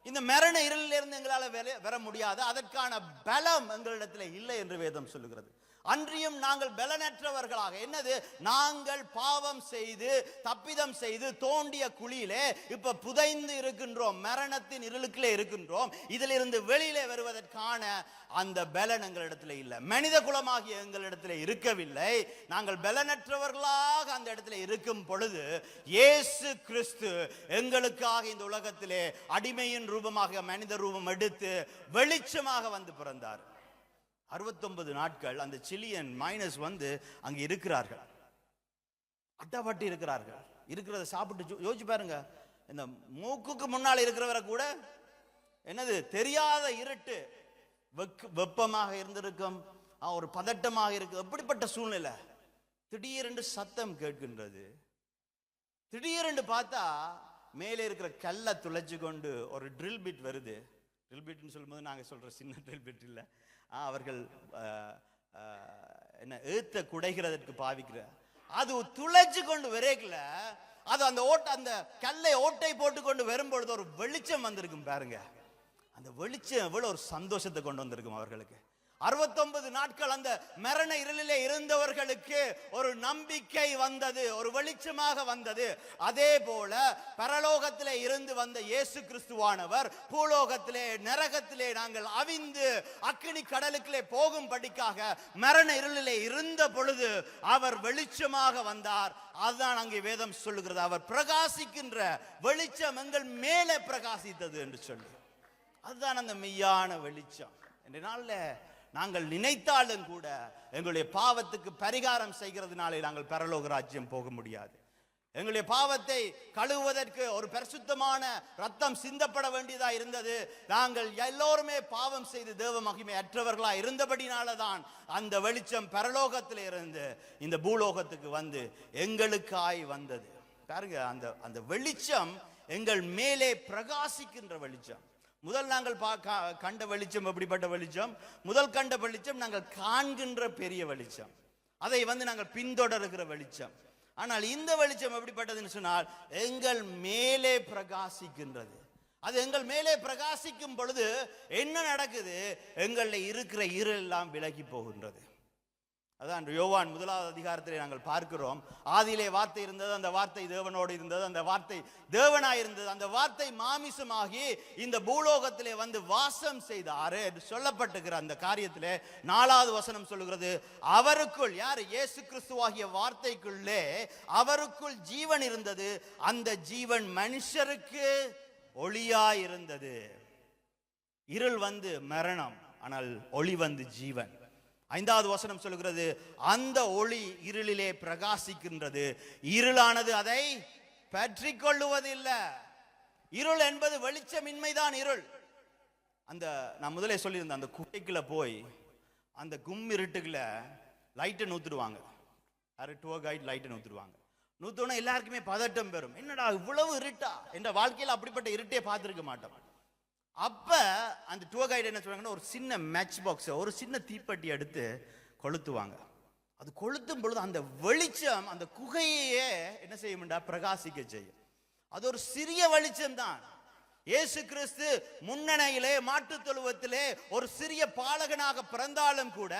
இந்த மரண இருளில் இருந்து எங்களால் வர முடியாது. அதற்கான பலம் எங்களிடத்தில் இல்லை என்று வேதம் சொல்லுகிறது. அன்றியும் நாங்கள் பலனற்றவர்களாக, என்னது, நாங்கள் பாவம் செய்து தப்பிதம் செய்து தோண்டிய குழியிலே இப்ப புதைந்து இருக்கின்றோம், மரணத்தின் இருளுக்குள்ளே இருக்கின்றோம். இதிலிருந்து வெளியிலே வருவதற்கான அந்த பலன் எங்களிடத்துல இல்லை. மனித குலமாகிய எங்களிடத்துல இருக்கவில்லை. நாங்கள் பலனற்றவர்களாக அந்த இடத்துல இருக்கும் பொழுது இயேசு கிறிஸ்து எங்களுக்காக இந்த உலகத்திலே அடிமையின் ரூபமாக மனித ரூபம் எடுத்து வெளிச்சமாக வந்து பிறந்தார். 69 நாட்கள் அந்த சிலியன் மைனஸ் வந்து அங்க இருக்கிறார்கள், அட்டப்பட்டு இருக்கிறார்கள். இருக்கிறத சாப்பிட்டு யோசிச்சு பாருங்க. இந்த மூக்குக்கு முன்னால் இருக்கிறவரை கூட என்னது தெரியாத இருட்டு, வெப்பமாக இருந்திருக்கும், ஒரு பதட்டமாக இருக்கு. எப்படிப்பட்ட சூழ்நிலை. திடீரென்று சத்தம் கேட்கின்றது. திடீரென்று பார்த்தா மேலே இருக்கிற கல்லை துளைச்சு கொண்டு ஒரு ட்ரில் பிட் வருது. ட்ரில் பிட்னு சொல்லும்போது நாங்கள் சொல்ற சின்ன ட்ரில் பிட் இல்லை, அவர்கள் என்ன ஏத்த குடைகிறதற்கு பாவிக்கிற அது துளைச்சு கொண்டு விரைக்கல. அது அந்த அந்த கல்லை ஓட்டை போட்டு கொண்டு வரும்பொழுது ஒரு வெளிச்சம் வந்திருக்கும் பாருங்க. அந்த வெளிச்சம் எவ்வளவு ஒரு சந்தோஷத்தை கொண்டு வந்திருக்கும் அவர்களுக்கு. 69 நாட்கள் அந்த மரண இருளிலே இருந்தவர்களுக்கு ஒரு நம்பிக்கை வந்தது, ஒரு வெளிச்சமாக வந்தது. அதே போல பரலோகத்திலே இருந்து வந்த இயேசு கிறிஸ்துவானவர் பூலோகத்திலே நரகத்திலே நாங்கள் அவிந்து அக்கினி கடலுக்குள்ளே போகும்படிக்காக மரண இருளிலே இருந்த பொழுது அவர் வெளிச்சமாக வந்தார். அதுதான் அங்கே வேதம் சொல்லுகிறது. அவர் பிரகாசிக்கின்ற வெளிச்சம் எங்கள் மேலே பிரகாசித்தது என்று சொல்லி, அதுதான் அந்த மெய்யான வெளிச்சம். இந்த நாள்ல நாங்கள் நினைத்தாலும் கூட எங்களுடைய பாவத்துக்கு பரிகாரம் செய்கிறதுனாலே நாங்கள் பரலோக ராஜ்யம் போக முடியாது. எங்களுடைய பாவத்தை கழுவுவதற்கு ஒரு பரிசுத்தமான ரத்தம் சிந்தப்பட வேண்டியதா இருந்தது. நாங்கள் எல்லோருமே பாவம் செய்து தேவ மகிமை அற்றவர்களா இருந்தபடினாலதான் அந்த வெளிச்சம் பரலோகத்தில் இருந்து இந்த பூலோகத்துக்கு வந்து எங்களுக்காய் வந்தது. பாருங்க, அந்த வெளிச்சம் எங்கள் மேலே பிரகாசிக்கின்ற வெளிச்சம். முதல் நாங்கள் கண்ட வெளிச்சம் எப்படிப்பட்ட வெளிச்சம்? முதல் கண்ட வெளிச்சம் நாங்கள் காண்கின்ற பெரிய வெளிச்சம், அதை நாங்கள் பின்தொடர்கிற வெளிச்சம். ஆனால் இந்த வெளிச்சம் எப்படிப்பட்டதுன்னு சொன்னால் எங்கள் மேலே பிரகாசிக்கின்றது. அது எங்கள் மேலே பிரகாசிக்கும் பொழுது என்ன நடக்குது? எங்களில் இருக்கிற இருள் எல்லாம் விலகி போகின்றது. அதான் யோவான் 1வது அதிகாரத்திலே நாங்கள் பார்க்கிறோம், ஆதியிலே வார்த்தை இருந்தது, அந்த வார்த்தை தேவனோடு இருந்தது, அந்த வார்த்தை தேவனாய் இருந்தது, அந்த வார்த்தை மாமிசமாகி இந்த பூலோகத்திலே வந்து வாசம் செய்தார் என்று சொல்லப்பட்டிருக்கிற அந்த காரியத்திலே 4வது வசனம் சொல்லுகிறது, அவருக்குள், யார்? இயேசு கிறிஸ்துவாகிய வார்த்தைக்குள்ளே அவருக்குள் ஜீவன் இருந்தது, அந்த ஜீவன் மனுஷருக்கு ஒளியாய் இருந்தது. இருள் வந்து மரணம், ஆனால் ஒளி வந்து ஜீவன். 5வது வசனம் சொல்லுகிறது, அந்த ஒளி இருளிலே பிரகாசிக்கின்றது, இருளானது அதை பற்றி கொள்ளுவதில்லை. இருள் என்பது வெளிச்சமின்மைதான் இருள். அந்த நான் முதலே சொல்லியிருந்தேன், அந்த குகைக்குள்ள போய் அந்த இருட்டுக்குள்ள லைட்டை நூத்துடுவாங்க. டூர் கைட் லைட்டை நூத்துடுவாங்க. நூத்தோன்னா எல்லாருக்குமே பதட்டம் பெறும். என்னடா இவ்வளவு இருட்டா? என்ற வாழ்க்கையில் அப்படிப்பட்ட இருட்டே பார்த்துருக்க மாட்டோம். அப்ப அந்த டூர் கைடு என்ன சொல்றாங்கன்னா, ஒரு சின்ன மேட்ச் பாக்ஸ், ஒரு சின்ன தீப்பெட்டி எடுத்து கொளுத்துவாங்க. அது கொளுத்தும் பொழுது அந்த வெளிச்சம் அந்த குகையே என்ன செய்யும்டா? பிரகாசிக்க செய்யும். அது ஒரு சிறிய வெளிச்சம் தான். இயேசு கிறிஸ்து முன்னணையிலே மாட்டுத் தொழுவத்திலே ஒரு சிறிய பாலகனாக பிறந்தாலும் கூட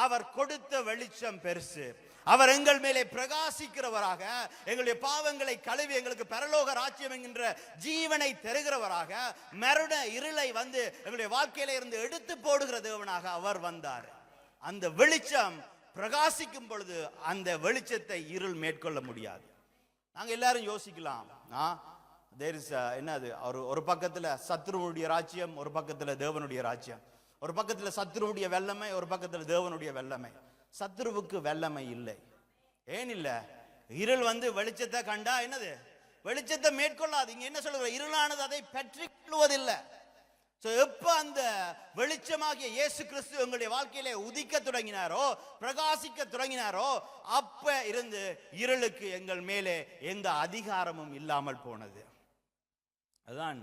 அவர் கொடுத்த வெளிச்சம் பெருசு. அவர் எங்கள் மேலே பிரகாசிக்கிறவராக, எங்களுடைய பாவங்களை கழுவி எங்களுக்கு பரலோக ராஜ்யம் என்கின்ற ஜீவனை தருகிறவராக, மரண இருளை வந்து எங்களுடைய வாழ்க்கையில இருந்து எடுத்து போடுகிற தேவனாக அவர் வந்தார். அந்த வெளிச்சம் பிரகாசிக்கும் பொழுது அந்த வெளிச்சத்தை இருள் மேற்கொள்ள முடியாது. நாங்க எல்லாரும் யோசிக்கலாம், என்னது, ஒரு பக்கத்துல சத்ருவுடைய ராஜ்யம், ஒரு பக்கத்துல தேவனுடைய ராஜ்யம், ஒரு பக்கத்துல சத்ருவுடைய வெள்ளமை, ஒரு பக்கத்துல தேவனுடைய வெள்ளமை. சத்ருவுக்கு வெள்ளமை இல்லை. ஏன் இல்ல? இருள் வந்து வெளிச்சத்தை கண்டா என்னது? வெளிச்சத்தை மேற்கொள்ளாது. இங்க என்ன சொல்லுற? இருளானது அதை பற்றி கொள்வதில்லை. எப்ப அந்த வெளிச்சமாகிய இயேசு கிறிஸ்து எங்களுடைய வாழ்க்கையிலே உதிக்க தொடங்கினாரோ, பிரகாசிக்க தொடங்கினாரோ, அப்ப இருந்து இருளுக்கு எங்கள் மேலே எந்த அதிகாரமும் இல்லாமல் போனது. அதுதான்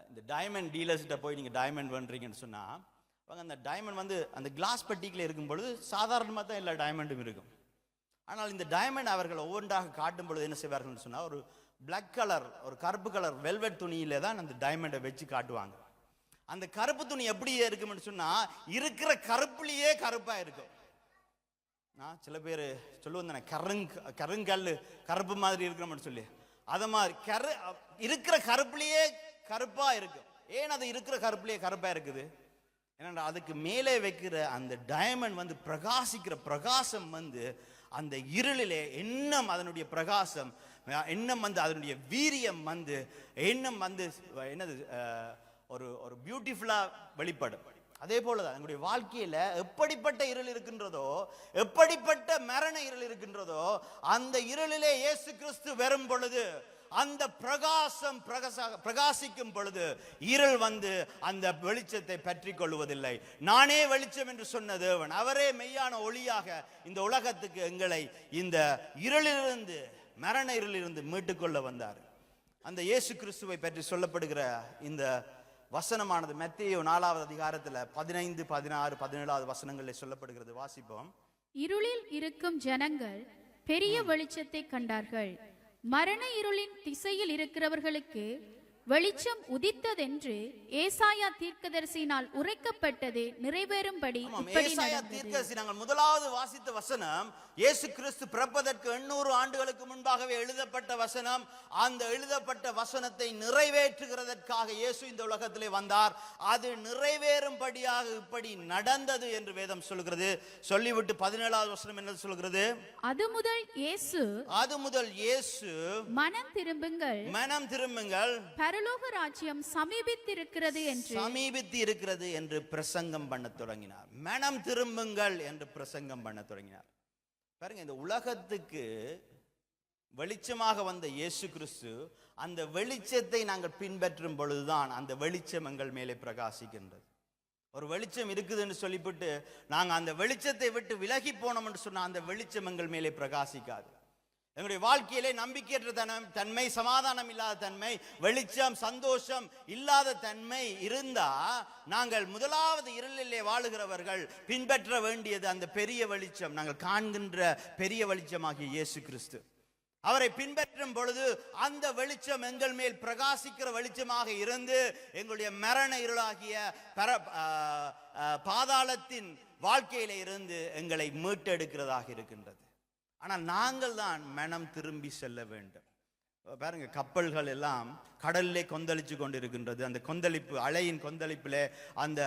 இந்த டைமண்ட் டீலர்ஸ்கிட்ட போய் நீங்கள் டைமண்ட் பண்ணுறீங்கன்னு சொன்னால் அவங்க அந்த டைமண்ட் வந்து அந்த கிளாஸ் பெட்டிக்கில் இருக்கும் பொழுது சாதாரணமாக தான் எல்லா டைமண்டும் இருக்கும். ஆனால் இந்த டைமண்ட் அவர்கள் ஒவ்வொன்றாக காட்டும் பொழுது என்ன செய்வார்கள்னு சொன்னால் ஒரு பிளாக் கலர், ஒரு கருப்பு கலர் வெல்வெட் துணியில தான் அந்த டைமண்டை வச்சு காட்டுவாங்க. அந்த கருப்பு துணி எப்படி இருக்கும்னு சொன்னால் இருக்கிற கருப்புலேயே கருப்பாக இருக்கும். சில பேர் சொல்லுவாங்க கருங்கல் கருப்பு மாதிரி இருக்கணும்னு சொல்லி, அதை மாதிரி இருக்கிற கருப்புலேயே கருப்பா இருக்கும். ஏன் அது இருக்கிற கருப்புலேயே கருப்பா இருக்குது? ஏன்னா அதுக்கு மேலே வைக்கிற அந்த டைமண்ட் வந்து பிரகாசிக்கிற பிரகாசம் வந்து அந்த இருளிலே எண்ணம் அதனுடைய பிரகாசம், எண்ணம் வந்து அதனுடைய வீரியம் வந்து எண்ணம் வந்து என்னது ஒரு ஒரு பியூட்டிஃபுல்லா வெளிப்படும். அதே போலதான் எங்களுடைய வாழ்க்கையில எப்படிப்பட்ட இருள் இருக்கின்றதோ, எப்படிப்பட்ட மரண இருள் இருக்கின்றதோ, அந்த இருளிலே இயேசு கிறிஸ்து வரும் பொழுது அந்த பிரகாசம் பிரகாசிக்கும் பொழுது இருள் வந்து அந்த வெளிச்சத்தை பற்றி கொள்வதில்லை. நானே வெளிச்சம் என்று சொன்ன தேவன், அவரே மெய்யான ஒளியாக இந்த உலகத்துக்கு எங்களை இந்த இருளிலிருந்து, மரண இருளிலிருந்து மீட்டுக்கொள்ள வந்தார். அந்த இயேசு கிறிஸ்துவை பற்றி சொல்லப்படுகிற இந்த வசனமானது மத்தேயு 4வது அதிகாரத்தில் 15, 16, 17வது வசனங்களில் சொல்லப்படுகிறது. வாசிப்போம். இருளில் இருக்கும் ஜனங்கள் பெரிய வெளிச்சத்தை கண்டார்கள். மரண இருளின் திசையில் இருக்கிறவர்களுக்கு வெளிச்சம் உதித்ததென்று ஏசாயா தீர்க்கதரிசியினால் உரைக்கப்பட்டது நிறைவேறும்படி ஏசாயா தீர்க்கதரிசி நாங்கள் முதலாவது வாசித்த வசனம் இயேசு கிறிஸ்து பிறப்பதற்கு 800 ஆண்டுகளுக்கு முன்பாகவே எழுதப்பட்ட வசனம். அந்த எழுதப்பட்ட வசனத்தை நிறைவேற்றுகிறதற்காக இயேசு இந்த உலகத்திலே வந்தார். அது நிறைவேறும்படியாக இப்படி நடந்தது என்று வேதம் சொல்கிறது. சொல்லிவிட்டு 17வது வசனம் என்ன சொல்கிறது? அது முதல் இயேசு மனம் திரும்புங்கள் பரலோக ராஜ்யம் சமீபித்து இருக்கிறது என்று பிரசங்கம் பண்ண தொடங்கினார். மனம் திரும்புங்கள் என்று பிரசங்கம் பண்ண தொடங்கினார். பாருங்க, இந்த உலகத்துக்கு வெளிச்சமாக வந்த இயேசு கிறிஸ்து, அந்த வெளிச்சத்தை நாங்கள் பின்பற்றும் பொழுதுதான் அந்த வெளிச்சம் எங்கள் மேலே பிரகாசிக்கின்றது. ஒரு வெளிச்சம் இருக்குதுன்னு சொல்லிவிட்டு நாங்கள் அந்த வெளிச்சத்தை விட்டு விலகி போனோம் என்று சொன்னால் அந்த வெளிச்சம் எங்கள் மேலே பிரகாசிக்காது. எங்களுடைய வாழ்க்கையிலே நம்பிக்கையற்ற தன்மை, சமாதானம் இல்லாத தன்மை, வெளிச்சம் சந்தோஷம் இல்லாத தன்மை இருந்தா நாங்கள் முதலாவது இருளிலே வாழுகிறவர்கள் பின்பற்ற வேண்டியது அந்த பெரிய வெளிச்சம், நாங்கள் காண்கின்ற பெரிய வெளிச்சமாகிய இயேசு கிறிஸ்து. அவரை பின்பற்றும் பொழுது அந்த வெளிச்சம் எங்கள் மேல் பிரகாசிக்கிற வெளிச்சமாக இருந்து எங்களுடைய மரண இருளாகிய பாதாளத்தின் வாழ்க்கையில இருந்து எங்களை மீட்டெடுக்கிறதாக இருக்கின்றது. ஆனால் நாங்கள் தான் மனம் திரும்பி செல்ல வேண்டும். பாருங்க, கப்பல்கள் எல்லாம் கடலிலே கொந்தளிச்சு கொண்டிருக்கின்றது. அந்த கொந்தளிப்பு, அலையின் கொந்தளிப்பிலே அந்த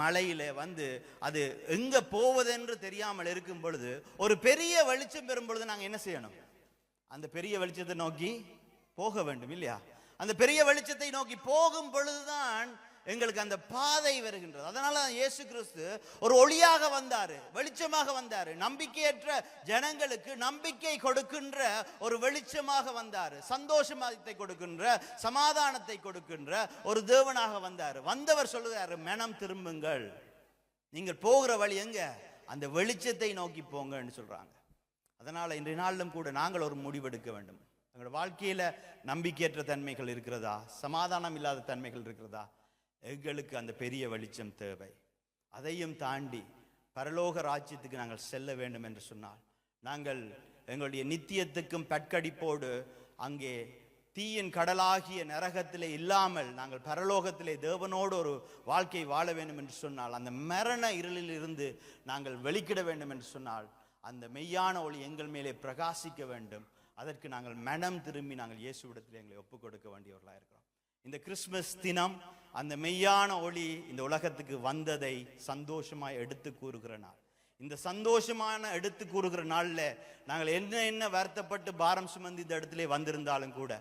மலையிலே வந்து அது எங்க போவதென்று தெரியாமல் இருக்கும் பொழுது ஒரு பெரிய வெளிச்சம் பெறும் பொழுது நாங்கள் என்ன செய்யணும்? அந்த பெரிய வெளிச்சத்தை நோக்கி போக வேண்டும் இல்லையா? அந்த பெரிய வெளிச்சத்தை நோக்கி போகும் பொழுதுதான் எங்களுக்கு அந்த பாதை வருகின்றது. அதனால இயேசு கிறிஸ்து ஒரு ஒளியாக வந்தாரு, வெளிச்சமாக வந்தாரு. நம்பிக்கையற்ற ஜனங்களுக்கு நம்பிக்கை கொடுக்கின்ற ஒரு வெளிச்சமாக வந்தாரு. சந்தோஷத்தை கொடுக்கின்ற, சமாதானத்தை கொடுக்கின்ற ஒரு தேவனாக வந்தாரு. வந்தவர் சொல்லுகிறாரு, மனம் திரும்புங்கள், நீங்கள் போகிற வழி எங்க? அந்த வெளிச்சத்தை நோக்கி போங்கன்னு சொல்றாங்க. அதனால இன்றைய நாளிலும் கூட நாங்கள் ஒரு முடிவெடுக்க வேண்டும். எங்களோட வாழ்க்கையில நம்பிக்கையற்ற தன்மைகள் இருக்கிறதா, சமாதானம் இல்லாத தன்மைகள் இருக்கிறதா? எங்களுக்கு அந்த பெரிய வெளிச்சம் தேவை. அதையும் தாண்டி பரலோக ராஜ்யத்துக்கு நாங்கள் செல்ல வேண்டும் என்று சொன்னால் நாங்கள் எங்களுடைய நித்தியத்துக்கும் பட்கடிப்போடு அங்கே தீயின் கடலாகிய நரகத்திலே இல்லாமல் நாங்கள் பரலோகத்திலே தேவனோடு ஒரு வாழ்க்கை வாழ வேண்டும் என்று சொன்னால், அந்த மரண இருளில் இருந்து நாங்கள் வெளிக்கிட வேண்டும் என்று சொன்னால் அந்த மெய்யான ஒளி எங்கள் மேலே பிரகாசிக்க வேண்டும். அதற்கு நாங்கள் மனம் திரும்பி நாங்கள் இயேசுவிடத்தில் எங்களை ஒப்புக் கொடுக்க வேண்டியவர்களாக இருக்கிறோம். இந்த கிறிஸ்துமஸ் தினம் அந்த மெய்யான ஒளி இந்த உலகத்துக்கு வந்ததை சந்தோஷமாய் எடுத்து கூறுகிற நாள். இந்த சந்தோஷமான எடுத்து கூறுகிற நாள்ல நாங்கள் என்ன வருத்தப்பட்டு பாரம் சுமந்து இந்த இடத்துல வந்திருந்தாலும் கூட,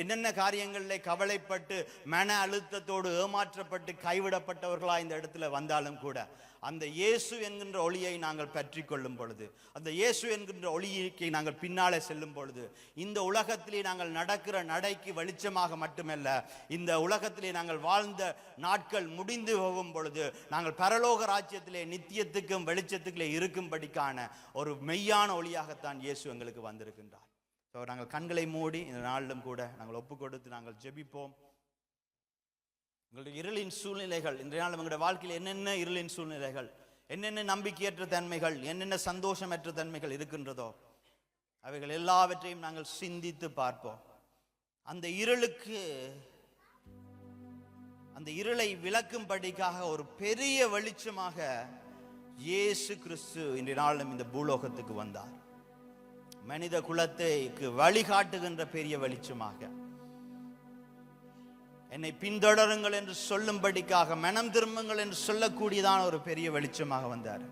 என்னென்ன காரியங்களிலே கவலைப்பட்டு மன அழுத்தத்தோடு ஏமாற்றப்பட்டு கைவிடப்பட்டவர்களா இந்த இடத்துல வந்தாலும் கூட, அந்த இயேசு என்கின்ற ஒளியை நாங்கள் பற்றி கொள்ளும் பொழுது, அந்த இயேசு என்கின்ற ஒளியை நாங்கள் பின்னாலே செல்லும் பொழுது, இந்த உலகத்திலே நாங்கள் நடக்கிற நடைக்கு வெளிச்சமாக மட்டுமல்ல, இந்த உலகத்திலே நாங்கள் வாழ்ந்த நாட்கள் முடிந்து போகும் பொழுது நாங்கள் பரலோக ராஜ்யத்திலே நித்தியத்துக்கும் வெளிச்சத்துக்குள்ளே இருக்கும்படிக்கான ஒரு மெய்யான ஒளியாகத்தான் இயேசு எங்களுக்கு வந்திருக்கின்றார். ஸோ நாங்கள் கண்களை மூடி இந்த நாளிலும் கூட நாங்கள் ஒப்பு கொடுத்து நாங்கள் ஜெபிப்போம். எங்களுடைய இருளின் சூழ்நிலைகள், இன்றைய நாள் எங்களுடைய வாழ்க்கையில் என்னென்ன இருளின் சூழ்நிலைகள், என்னென்ன நம்பிக்கையற்ற தன்மைகள், என்னென்ன சந்தோஷமற்ற தன்மைகள் இருக்கின்றதோ அவைகள் எல்லாவற்றையும் நாங்கள் சிந்தித்து பார்ப்போம். அந்த இருளை விளக்கும்படிக்காக ஒரு பெரிய வெளிச்சமாக இயேசு கிறிஸ்து இன்றைய நாளும் இந்த பூலோகத்துக்கு வந்தார். மனித குலத்தைக்கு வழிகாட்டுகின்ற பெரிய வெளிச்சமாக, என்னை பின்தொடருங்கள் என்று சொல்லும்படிக்காக, மனம் திரும்புங்கள் என்று சொல்லக்கூடியதான ஒரு பெரிய வெளிச்சமாக வந்தார்.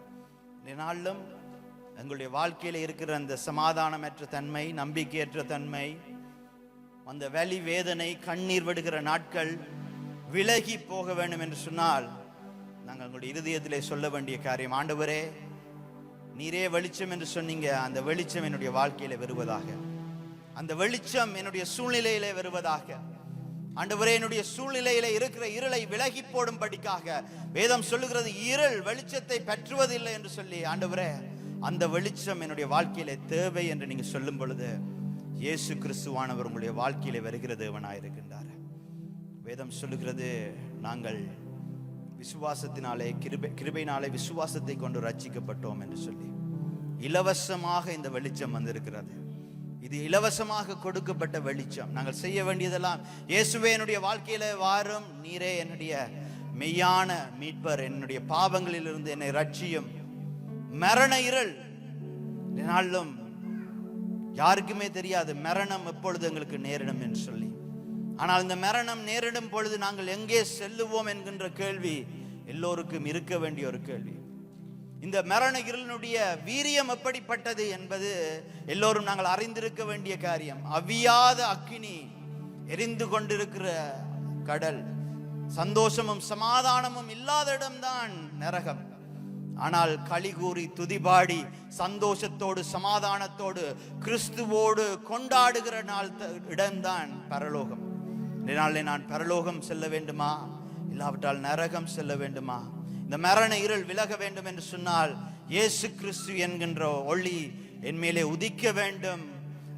இன்றைய நாளிலும் எங்களுடைய வாழ்க்கையில் இருக்கிற அந்த சமாதானமற்ற தன்மை, நம்பிக்கையற்ற தன்மை, அந்த வலி வேதனை, கண்ணீர் விடுகிற நாட்கள் விலகி போக வேண்டும் என்று சொன்னால் நாங்கள் எங்களுடைய இருதயத்திலே சொல்ல வேண்டிய காரியம், ஆண்டவரே நீரே வெளிச்சம் என்று சொன்னீங்க, அந்த வெளிச்சம் என்னுடைய வாழ்க்கையில வருவதாக, அந்த வெளிச்சம் என்னுடைய சூழ்நிலையிலே வருவதாக. ஆண்டவரே என்னுடைய சூழ்நிலையில இருக்கிற இருளை விலகி போடும்படிக்காக வேதம் சொல்லுகிறது, இருள் வெளிச்சத்தை பெற்றுவதில்லை என்று சொல்லி. ஆண்டவரே அந்த வெளிச்சம் என்னுடைய வாழ்க்கையிலே தேவை என்று நீங்க சொல்லும் பொழுது இயேசு கிறிஸ்துவானவர் உங்களுடைய வாழ்க்கையிலே வருகிற தேவனாயிருக்கின்றார். வேதம் சொல்லுகிறது, நாங்கள் விசுவாசத்தினாலே கிருபையினாலே விசுவாசத்தை கொண்டு ரட்சிக்கப்பட்டோம் என்று சொல்லி. இலவசமாக இந்த வெளிச்சம் வந்திருக்கிறது. இது இலவசமாக கொடுக்கப்பட்ட வெளிச்சம். நாங்கள் செய்ய வேண்டியதெல்லாம், இயேசுவே என்னுடைய வாழ்க்கையில வாரும், நீரே என்னுடைய மெய்யான மீட்பர், என்னுடைய பாவங்களிலிருந்து என்னை ரட்சியும். மரண இருள் நாளும் யாருக்குமே தெரியாது மரணம் எப்பொழுது எங்களுக்கு நேரிடும் என்று சொல்லி. ஆனால் இந்த மரணம் நேரிடும் பொழுது நாங்கள் எங்கே செல்லுவோம் என்கின்ற கேள்வி எல்லோருக்கும் இருக்க வேண்டிய ஒரு கேள்வி. இந்த மரண இருளினுடைய வீரியம் எப்படிப்பட்டது என்பது எல்லோரும் நாங்கள் அறிந்திருக்க வேண்டிய காரியம். அவியாத அக்கினி, எரிந்து கொண்டிருக்கிற கடல், சந்தோஷமும் சமாதானமும் இல்லாத இடம்தான் நரகம். ஆனால் களி கூறி துதிபாடி சந்தோஷத்தோடு சமாதானத்தோடு கிறிஸ்துவோடு கொண்டாடுகிற இடம்தான் பரலோகம். இதனாலே நான் பரலோகம் செல்ல வேண்டுமா, இல்லாவிட்டால் நரகம் செல்ல வேண்டுமா? இந்த மரண இருள் விலக வேண்டும் என்று சொன்னால் இயேசு கிறிஸ்து என்கின்ற ஒளி என் மேலே உதிக்க வேண்டும்.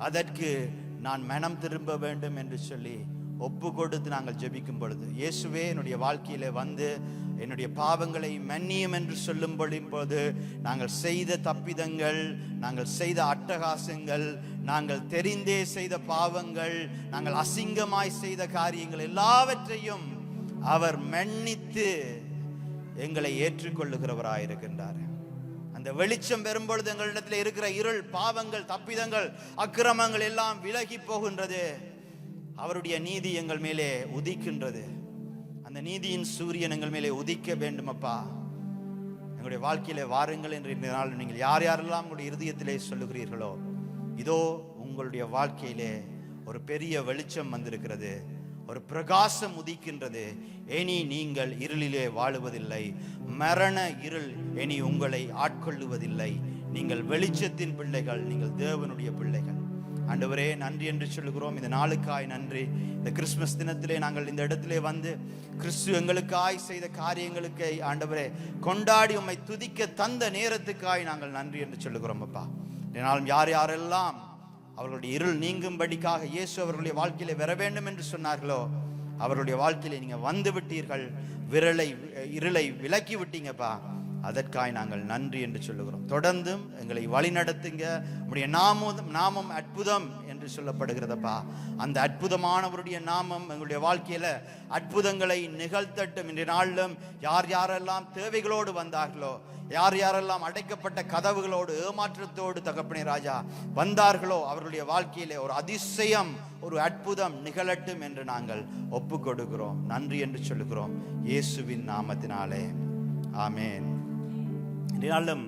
அதற்கு நான் மனம் திரும்ப வேண்டும் என்று சொல்லி ஒப்பு கொடுத்து நாங்கள் ஜெபிக்கும் பொழுது, இயேசுவே என்னுடைய வாழ்க்கையில வந்து என்னுடைய பாவங்களை மன்னியும் என்று சொல்லும் பொழுது, நாங்கள் செய்த தப்பிதங்கள், நாங்கள் செய்த அட்டகாசங்கள், நாங்கள் தெரிந்தே செய்த பாவங்கள், நாங்கள் அசிங்கமாய் செய்த காரியங்கள் எல்லாவற்றையும் அவர் மன்னித்து எங்களை ஏற்றுக்கொள்ளுகிறவராயிருக்கின்றார். அந்த வெளிச்சம் பெறும்பொழுது எங்களிடத்தில் இருக்கிற இருள், பாவங்கள், தப்பிதங்கள், அக்கிரமங்கள் எல்லாம் விலகி போகின்றது. அவருடைய நீதி எங்கள் மேலே உதிக்கின்றது. அந்த நீதியின் சூரியன் எங்கள் மேலே உதிக்க வேண்டும் அப்பா. எங்களுடைய வாழ்க்கையிலே வாருங்கள் என்று நாள் நீங்கள் யார் யாரெல்லாம் உங்களுடைய இருதயத்திலே சொல்லுகிறீர்களோ, இதோ உங்களுடைய வாழ்க்கையிலே ஒரு பெரிய வெளிச்சம் வந்திருக்கிறது, ஒரு பிரகாசம் உதிக்கின்றது. இனி நீங்கள் இருளிலே வாழுவதில்லை, மரண இருள் இனி உங்களை ஆட்கொள்ளுவதில்லை. நீங்கள் வெளிச்சத்தின் பிள்ளைகள், நீங்கள் தேவனுடைய பிள்ளைகள். ஆண்டவரே நன்றி என்று சொல்லுகிறோம். இந்த நாளுக்காய் நன்றி. இந்த கிறிஸ்துமஸ் தினத்திலே நாங்கள் இந்த இடத்திலே வந்து கிறிஸ்து எங்களுக்காய் செய்த காரியங்களுக்கு ஆண்டவரே கொண்டாடி உம்மை துதிக்க தந்த நேரத்துக்காய் நாங்கள் நன்றி என்று சொல்லுகிறோம் அப்பா. இதனாலும் யார் யாரெல்லாம் அவர்களுடைய இருள் நீங்கும்படிக்காக இயேசு அவர்களுடைய வாழ்க்கையிலே வர வேண்டும் என்று சொன்னார்களோ, அவர்களுடைய வாழ்க்கையிலே நீங்க வந்து விட்டீர்கள், இருளை விலக்கி விட்டீங்கப்பா. அதற்காய் நாங்கள் நன்றி என்று சொல்லுகிறோம். தொடர்ந்தும் எங்களை வழி நடத்துங்க. உம்முடைய நாமம் அற்புதம் என்று சொல்லப்படுகிறதப்பா. அந்த அற்புதமானவருடைய நாமம் எங்களுடைய வாழ்க்கையில அற்புதங்களை நிகழ்த்தட்டும். இன்றைய நாளிலும் யார் யாரெல்லாம் தேவைகளோடு வந்தார்களோ, யார் யாரெல்லாம் அடைக்கப்பட்ட கதவுகளோடு ஏமாற்றத்தோடு தகப்பனே ராஜா வந்தார்களோ, அவர்களுடைய வாழ்க்கையிலே ஒரு அதிசயம், ஒரு அற்புதம் நிகழட்டும் என்று நாங்கள் ஒப்பு கொடுக்கிறோம். நன்றி என்று சொல்லுகிறோம் இயேசுவின் நாமத்தினாலே. ஆமேன். இன்றைய நாளும்